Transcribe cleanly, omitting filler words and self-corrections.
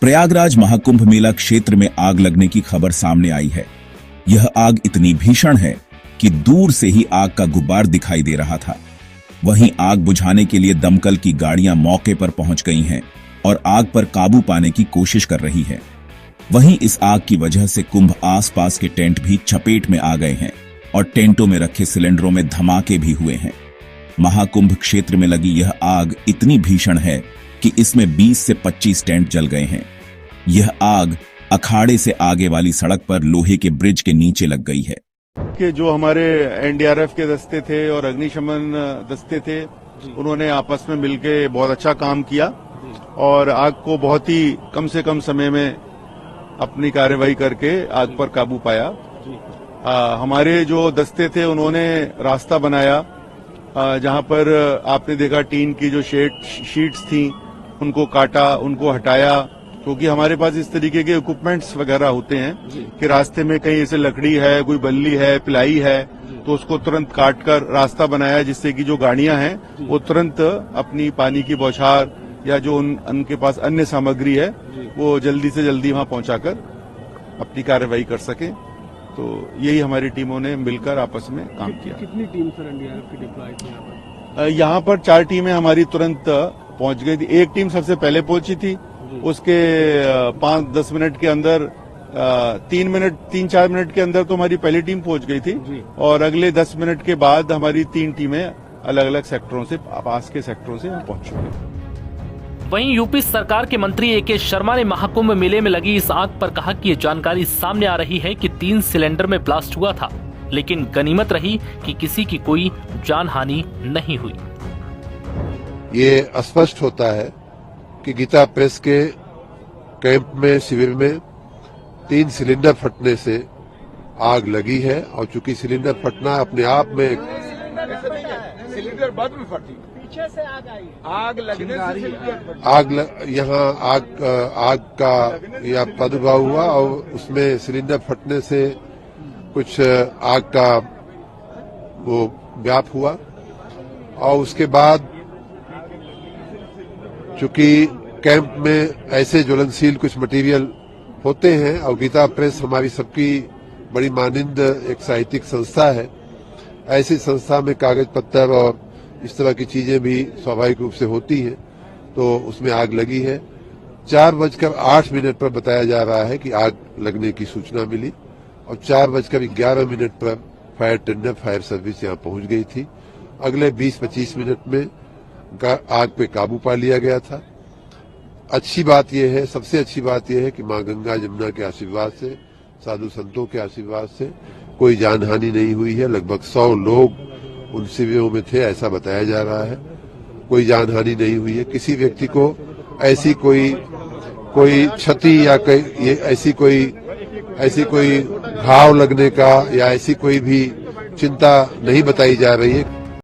प्रयागराज महाकुंभ मेला क्षेत्र में आग लगने की खबर सामने आई है। यह आग इतनी भीषण है कि दूर से ही आग का गुब्बार दिखाई दे रहा था। वहीं आग बुझाने के लिए दमकल की गाड़ियां मौके पर पहुंच गई हैं और आग पर काबू पाने की कोशिश कर रही है। वहीं इस आग की वजह से कुंभ आसपास के टेंट भी चपेट में आ गए हैं और टेंटों में रखे सिलेंडरों में धमाके भी हुए हैं। महाकुंभ क्षेत्र में लगी यह आग इतनी भीषण है कि इसमें 20 से 25 टेंट जल गए हैं। यह आग अखाड़े से आगे वाली सड़क पर लोहे के ब्रिज के नीचे लग गई है। कि जो हमारे एनडीआरएफ के दस्ते थे और अग्निशमन दस्ते थे, उन्होंने आपस में मिलकर बहुत अच्छा काम किया और आग को बहुत ही कम से कम समय में अपनी कार्यवाही करके आग पर काबू पाया। हमारे जो दस्ते थे उन्होंने रास्ता बनाया, जहां पर आपने देखा टीन की जो शीट्स थी उनको काटा, उनको हटाया, क्योंकि हमारे पास इस तरीके के इक्विपमेंट्स वगैरह होते हैं कि रास्ते में कहीं ऐसे लकड़ी है, कोई बल्ली है, पिलाई है, तो उसको तुरंत काट कर रास्ता बनाया जिससे कि जो गाड़ियां हैं वो तुरंत अपनी पानी की बौछार या जो उनके पास अन्य सामग्री है वो जल्दी से जल्दी वहां पहुंचाकर अपनी कार्यवाही कर सके। तो यही हमारी टीमों ने मिलकर आपस में काम किया। कितनी टीम सर एनडीआरएफ की डिप्लॉय थी यहाँ पर 4 टीमें हमारी तुरंत पहुंच गई थी। एक टीम सबसे पहले पहुंची थी, उसके 5-10 मिनट के अंदर 3-4 मिनट के अंदर तो हमारी पहली टीम पहुंच गई थी और अगले 10 मिनट के बाद हमारी 3 टीमें अलग अलग सेक्टरों से, पास के सेक्टरों से पहुंच चुकी। वहीं यूपी सरकार के मंत्री ए.के. शर्मा ने महाकुंभ मेले में लगी इस आग पर कहा कि ये जानकारी सामने आ रही है कि 3 सिलेंडर में ब्लास्ट हुआ था, लेकिन गनीमत रही कि किसी की कोई जान हानि नहीं हुई। ये स्पष्ट होता है कि गीता प्रेस के कैंप में, शिविर में 3 सिलेंडर फटने से आग लगी है और चूंकि सिलेंडर फटना अपने आप में सिलेंडर बाद में फटी, पीछे से आग आई, आग लगने से यहाँ आग का यह प्रादुर्भाव हुआ और उसमें सिलेंडर फटने से कुछ आग का वो व्याप हुआ और उसके बाद चूंकि कैंप में ऐसे ज्वलनशील कुछ मटेरियल होते हैं और गीता प्रेस हमारी सबकी बड़ी मानिंद एक साहित्यिक संस्था है, ऐसी संस्था में कागज पत्थर और इस तरह की चीजें भी स्वाभाविक रूप से होती हैं, तो उसमें आग लगी है। 4:08 पर बताया जा रहा है कि आग लगने की सूचना मिली और 4:11 पर फायर टेंडर, फायर सर्विस यहाँ पहुंच गई थी। अगले 20-25 मिनट में आग पे काबू पा लिया गया था। अच्छी बात यह है, सबसे अच्छी बात यह है कि मां गंगा जमुना के आशीर्वाद से, साधु संतों के आशीर्वाद से कोई जानहानि नहीं हुई है। लगभग 100 लोग उन शिविरों में थे, ऐसा बताया जा रहा है। कोई जानहानि नहीं हुई है। किसी व्यक्ति को ऐसी कोई क्षति या ऐसी कोई घाव लगने का या ऐसी कोई भी चिंता नहीं बताई जा रही है।